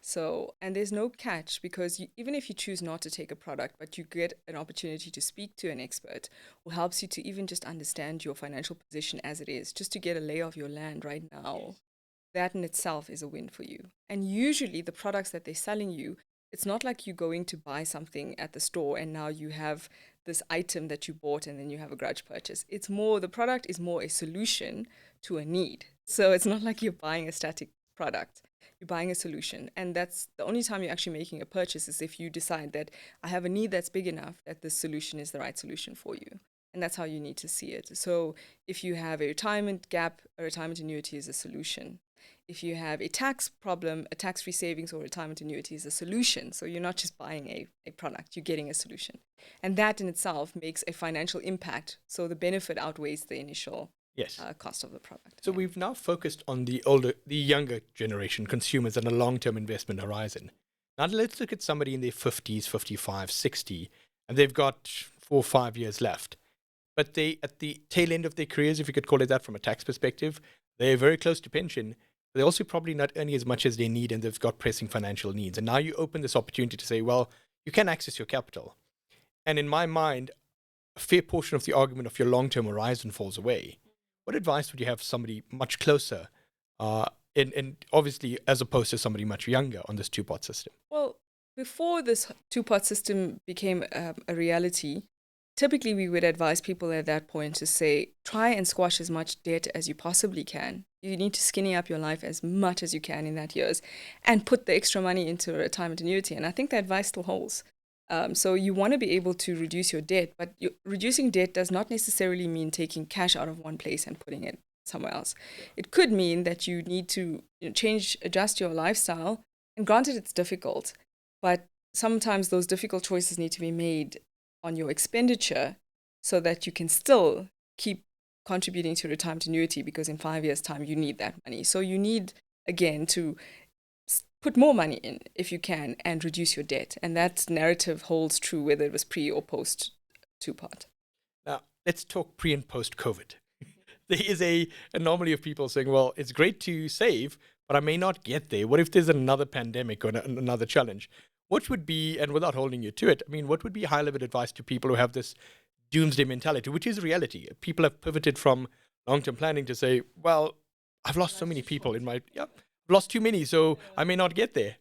A: So, and there's no catch, because even if you choose not to take a product, but you get an opportunity to speak to an expert who helps you to even just understand your financial position as it is, just to get a lay of your land right now, that in itself is a win for you. And usually the products that they're selling you, it's not like you're going to buy something at the store and now you have this item that you bought and then you have a grudge purchase. It's more, the product is more a solution to a need. So it's not like you're buying a static product. You're buying a solution. And that's the only time you're actually making a purchase, is if you decide that I have a need that's big enough that this solution is the right solution for you. And that's how you need to see it. So if you have a retirement gap, a retirement annuity is a solution. If you have a tax problem, a tax-free savings or retirement annuity is a solution. So you're not just buying a product, you're getting a solution. And that in itself makes a financial impact. So the benefit outweighs the initial
B: Yes.
A: cost of the product.
B: So we've now focused on the younger generation consumers and a long-term investment horizon. Now let's look at somebody in their 50s, 55, 60, and they've got 4 or 5 years left. But they, at the tail end of their careers, if you could call it that from a tax perspective, they're very close to pension. They're also probably not earning as much as they need, and they've got pressing financial needs. And now you open this opportunity to say, well, you can access your capital. And in my mind, a fair portion of the argument of your long-term horizon falls away. What advice would you have for somebody much closer, and obviously as opposed to somebody much younger on this two-part system?
A: Well, before this two-part system became a reality, typically we would advise people at that point to say, try and squash as much debt as you possibly can. You need to skinny up your life as much as you can in that years and put the extra money into a retirement annuity. And I think that advice still holds. So you want to be able to reduce your debt, but reducing debt does not necessarily mean taking cash out of one place and putting it somewhere else. It could mean that you need to adjust your lifestyle. And granted, it's difficult, but sometimes those difficult choices need to be made on your expenditure so that you can still keep contributing to retirement annuity, because in 5 years' time, you need that money. So you need, again, to put more money in if you can and reduce your debt. And that narrative holds true whether it was pre or post two-part.
B: Now, let's talk pre and post COVID. There is an anomaly of people saying, well, it's great to save, but I may not get there. What if there's another pandemic or another challenge? What would be, and without holding you to it, I mean, what would be high-level advice to people who have this doomsday mentality, which is reality? People have pivoted from long-term planning to say, well, I've lost so many people in my, I've lost too many, so I may not get there.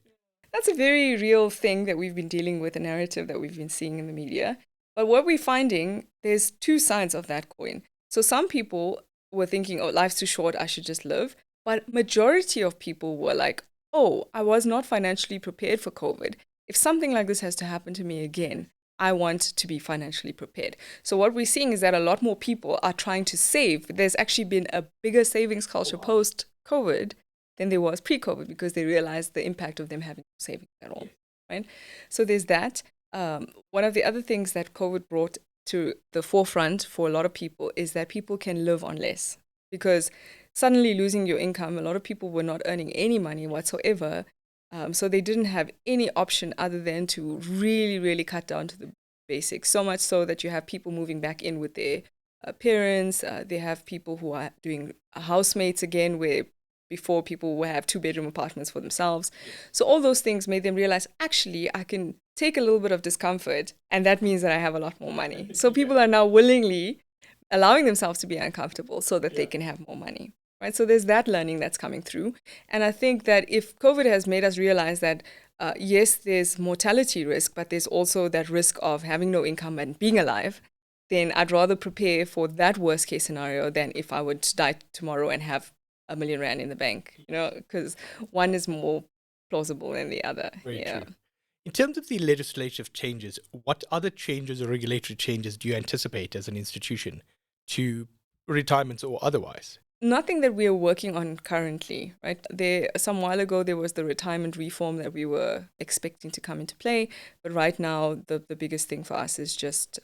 A: That's a very real thing that we've been dealing with, a narrative that we've been seeing in the media. But what we're finding, there's two sides of that coin. So some people were thinking, oh, life's too short, I should just live. But majority of people were like, oh, I was not financially prepared for COVID. If something like this has to happen to me again, I want to be financially prepared. So what we're seeing is that a lot more people are trying to save. There's actually been a bigger savings culture post-COVID than there was pre-COVID, because they realized the impact of them having no savings at all, right? So there's that. One of the other things that COVID brought to the forefront for a lot of people is that people can live on less, because suddenly losing your income, a lot of people were not earning any money whatsoever. So they didn't have any option other than to really, really cut down to the basics, so much so that you have people moving back in with their parents. They have people who are doing housemates again, where before people would have 2-bedroom apartments for themselves. So all those things made them realize, actually, I can take a little bit of discomfort, and that means that I have a lot more money. So people are now willingly allowing themselves to be uncomfortable so that they can have more money. Right? So there's that learning that's coming through. And I think that if COVID has made us realize that, yes, there's mortality risk, but there's also that risk of having no income and being alive, then I'd rather prepare for that worst case scenario than if I would die tomorrow and have R1 million in the bank, because one is more plausible than the other.
B: Very true. In terms of the legislative changes, what other changes or regulatory changes do you anticipate as an institution to retirements or otherwise?
A: Nothing that we are working on currently, right? Some while ago, there was the retirement reform that we were expecting to come into play. But right now, the biggest thing for us is just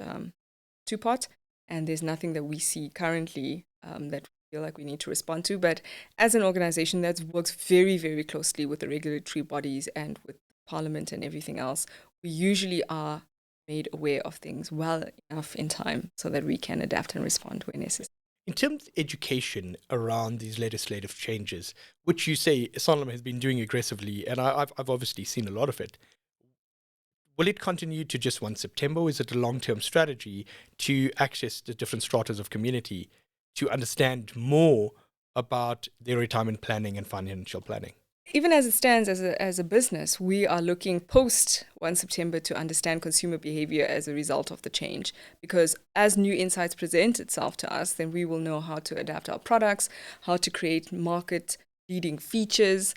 A: two-part. And there's nothing that we see currently that we feel like we need to respond to. But as an organization that works very, very closely with the regulatory bodies and with Parliament and everything else, we usually are made aware of things well enough in time so that we can adapt and respond where necessary.
B: In terms of education around these legislative changes, which you say Sanlam has been doing aggressively, and I've obviously seen a lot of it, will it continue to just 1 September, or is it a long-term strategy to access the different stratas of community to understand more about their retirement planning and financial planning?
A: Even as it stands as a business, we are looking post 1 September to understand consumer behavior as a result of the change. Because as new insights present itself to us, then we will know how to adapt our products, how to create market-leading features.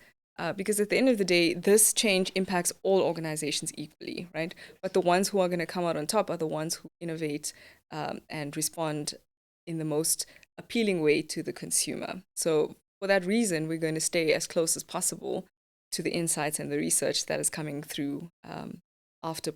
A: Because at the end of the day, this change impacts all organizations equally, right? But the ones who are going to come out on top are the ones who innovate and respond in the most appealing way to the consumer. So for that reason, we're going to stay as close as possible to the insights and the research that is coming through after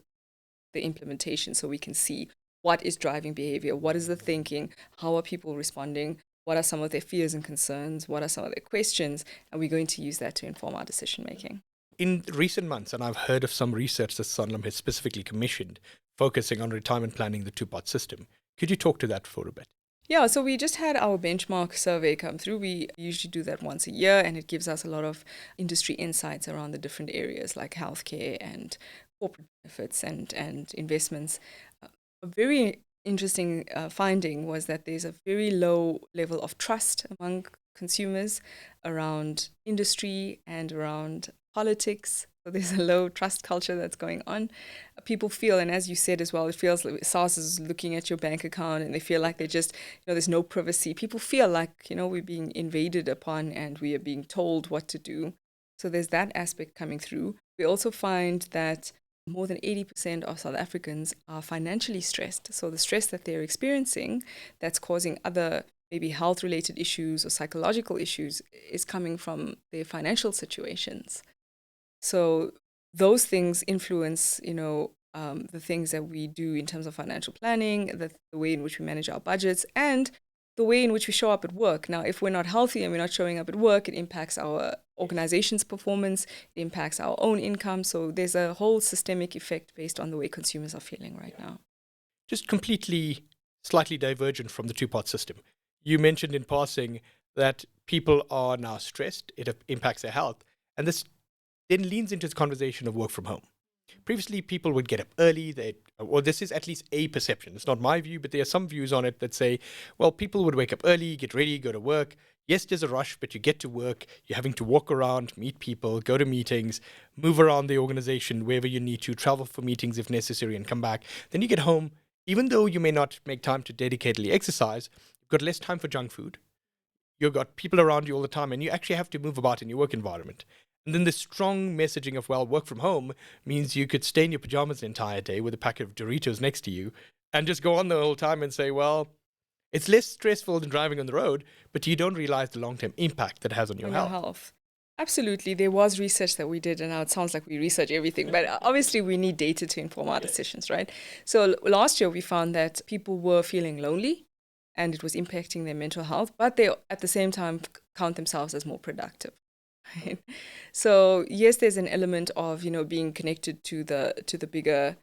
A: the implementation, so we can see what is driving behavior, what is the thinking, how are people responding, what are some of their fears and concerns, what are some of their questions, and we're going to use that to inform our decision making.
B: In recent months, and I've heard of some research that Sanlam has specifically commissioned, focusing on retirement planning, the two-part system. Could you talk to that for a bit?
A: Yeah, so we just had our benchmark survey come through. We usually do that once a year, and it gives us a lot of industry insights around the different areas like healthcare and corporate benefits and investments. A very interesting finding was that there's a very low level of trust among consumers around industry and around politics. So there's a low trust culture that's going on. People feel, and as you said as well, it feels like SARS is looking at your bank account and they feel like there's no privacy. People feel like, we're being invaded upon and we are being told what to do. So there's that aspect coming through. We also find that more than 80% of South Africans are financially stressed. So the stress that they're experiencing that's causing other maybe health-related issues or psychological issues is coming from their financial situations. So those things influence, the things that we do in terms of financial planning, the way in which we manage our budgets, and the way in which we show up at work. Now, if we're not healthy and we're not showing up at work, it impacts our organization's performance, it impacts our own income. So there's a whole systemic effect based on the way consumers are feeling right now.
B: Just completely, slightly divergent from the two-part system. You mentioned in passing that people are now stressed, it impacts their health, and this then leans into the conversation of work from home. Previously, people would get up early. This is at least a perception. It's not my view, but there are some views on it that say, well, people would wake up early, get ready, go to work. Yes, there's a rush, but you get to work. You're having to walk around, meet people, go to meetings, move around the organization wherever you need to, travel for meetings if necessary, and come back. Then you get home. Even though you may not make time to dedicatedly exercise, you've got less time for junk food. You've got people around you all the time, and you actually have to move about in your work environment. And then the strong messaging of, well, work from home means you could stay in your pajamas the entire day with a packet of Doritos next to you and just go on the whole time and say, well, it's less stressful than driving on the road, but you don't realize the long-term impact that has on your health.
A: Absolutely. There was research that we did, and now it sounds like we research everything, but obviously we need data to inform our decisions, right? So last year we found that people were feeling lonely and it was impacting their mental health, but they at the same time count themselves as more productive. Right? So yes, there's an element of being connected to the bigger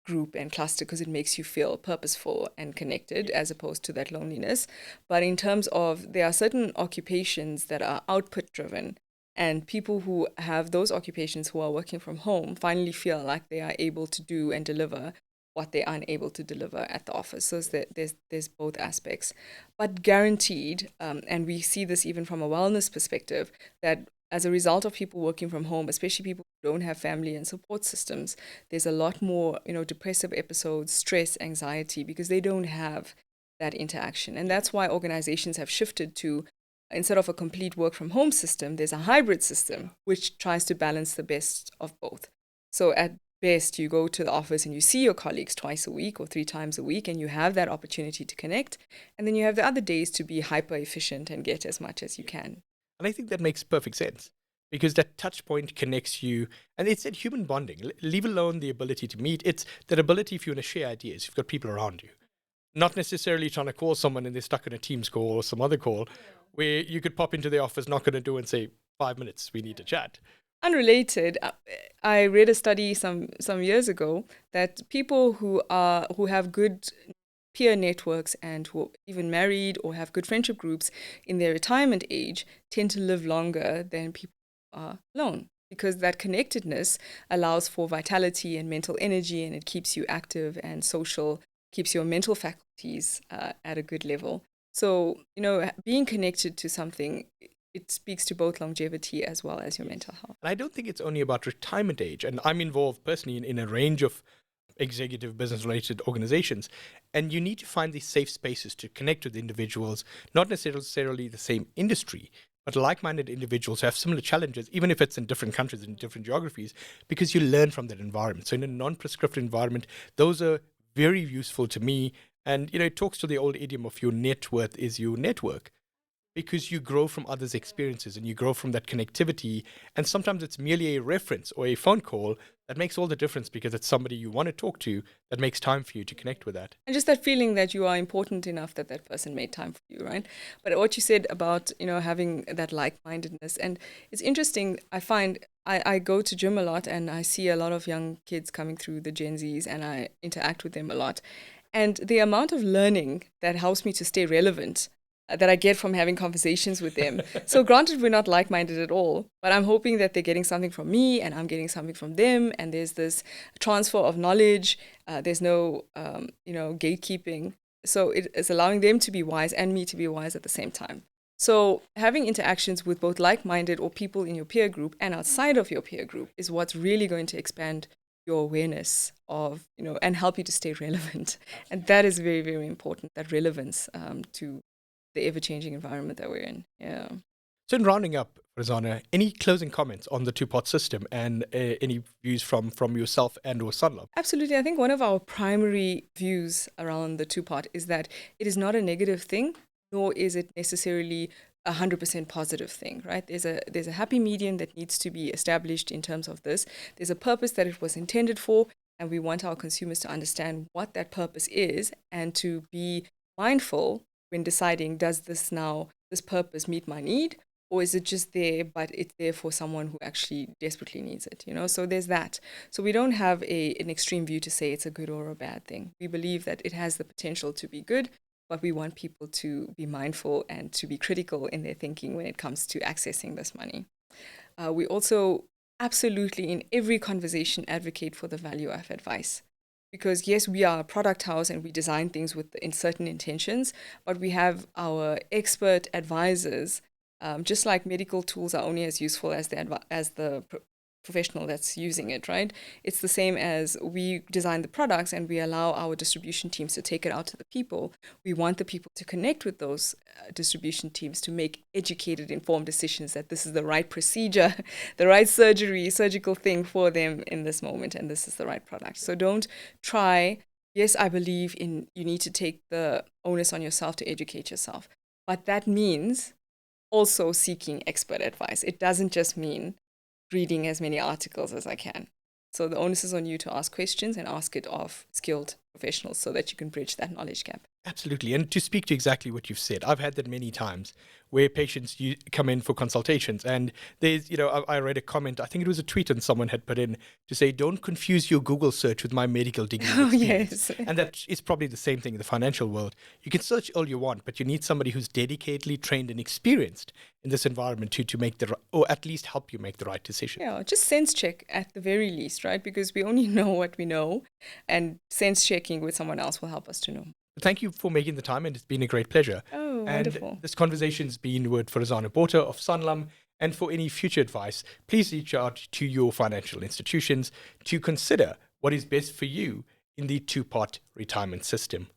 A: group and cluster because it makes you feel purposeful and connected as opposed to that loneliness. But in terms of there are certain occupations that are output driven, and people who have those occupations who are working from home finally feel like they are able to do and deliver what they are unable to deliver at the office. So there's both aspects, but guaranteed, and we see this even from a wellness perspective, that as a result of people working from home, especially people who don't have family and support systems, there's a lot more, depressive episodes, stress, anxiety, because they don't have that interaction. And that's why organizations have shifted to, instead of a complete work from home system, there's a hybrid system, which tries to balance the best of both. So at best, you go to the office and you see your colleagues twice a week or 3 times a week, and you have that opportunity to connect. And then you have the other days to be hyper efficient and get as much as you can.
B: And I think that makes perfect sense because that touch point connects you. And it's that human bonding, leave alone the ability to meet. It's that ability if you want to share ideas, you've got people around you. Not necessarily trying to call someone and they're stuck in a Teams call or some other call where you could pop into the office, knock on a door and say, 5 minutes, we need to chat.
A: Unrelated, I read a study some years ago that people who have good peer networks and who are even married or have good friendship groups in their retirement age tend to live longer than people who are alone, because that connectedness allows for vitality and mental energy, and it keeps you active and social, keeps your mental faculties at a good level. So, being connected to something, it speaks to both longevity as well as your mental health.
B: And I don't think it's only about retirement age. And I'm involved personally in a range of executive business-related organizations. And you need to find these safe spaces to connect with individuals, not necessarily the same industry, but like-minded individuals who have similar challenges, even if it's in different countries and different geographies, because you learn from that environment. So in a non-prescriptive environment, those are very useful to me. And, it talks to the old idiom of your net worth is your network. because you grow from others' experiences and you grow from that connectivity. And sometimes it's merely a reference or a phone call that makes all the difference because it's somebody you want to talk to that makes time for you to connect with that.
A: And just that feeling that you are important enough that that person made time for you, right? But what you said about, having that like-mindedness, and it's interesting, I find I go to gym a lot and I see a lot of young kids coming through, the Gen Zs, and I interact with them a lot. And the amount of learning that helps me to stay relevant that I get from having conversations with them. So granted, we're not like-minded at all, but I'm hoping that they're getting something from me and I'm getting something from them. And there's this transfer of knowledge. There's no, gatekeeping. So it is allowing them to be wise and me to be wise at the same time. So having interactions with both like-minded or people in your peer group and outside of your peer group is what's really going to expand your awareness of, and help you to stay relevant. And that is very, very important, that relevance to the ever-changing environment that we're in. Yeah.
B: So in rounding up, Farzana, any closing comments on the two-part system and any views from yourself and or Sanlam?
A: Absolutely. I think one of our primary views around the two-part is that it is not a negative thing, nor is it necessarily 100% positive thing, right? There's a happy medium that needs to be established in terms of this. There's a purpose that it was intended for, and we want our consumers to understand what that purpose is and to be mindful when deciding, does this purpose meet my need, or is it just there, but it's there for someone who actually desperately needs it, So there's that. So we don't have an extreme view to say it's a good or a bad thing. We believe that it has the potential to be good, but we want people to be mindful and to be critical in their thinking when it comes to accessing this money. We also absolutely, in every conversation, advocate for the value of advice. Because yes, we are a product house and we design things in certain intentions, but we have our expert advisors. Just like medical tools are only as useful as the professional that's using it, right? It's the same as we design the products and we allow our distribution teams to take it out to the people. We want the people to connect with those distribution teams to make educated, informed decisions that this is the right procedure, the right surgical thing for them in this moment, and this is the right product. So don't try. Yes, I believe you need to take the onus on yourself to educate yourself, but that means also seeking expert advice. It doesn't just mean reading as many articles as I can. So the onus is on you to ask questions and ask it of skilled professionals so that you can bridge that knowledge gap.
B: Absolutely. And to speak to exactly what you've said, I've had that many times where patients come in for consultations and there's, I read a comment, I think it was a tweet and someone had put in to say, don't confuse your Google search with my medical degree experience.
A: Yes.
B: And that is probably the same thing in the financial world. You can search all you want, but you need somebody who's dedicatedly trained and experienced in this environment to make or at least help you make the right decision.
A: Yeah, just sense check at the very least, right? Because we only know what we know, and sense checking with someone else will help us to know.
B: Thank you for making the time, and it's been a great pleasure.
A: Oh,
B: and
A: wonderful.
B: This conversation's been with Farzana Botha of Sanlam. And for any future advice, please reach out to your financial institutions to consider what is best for you in the two-part retirement system.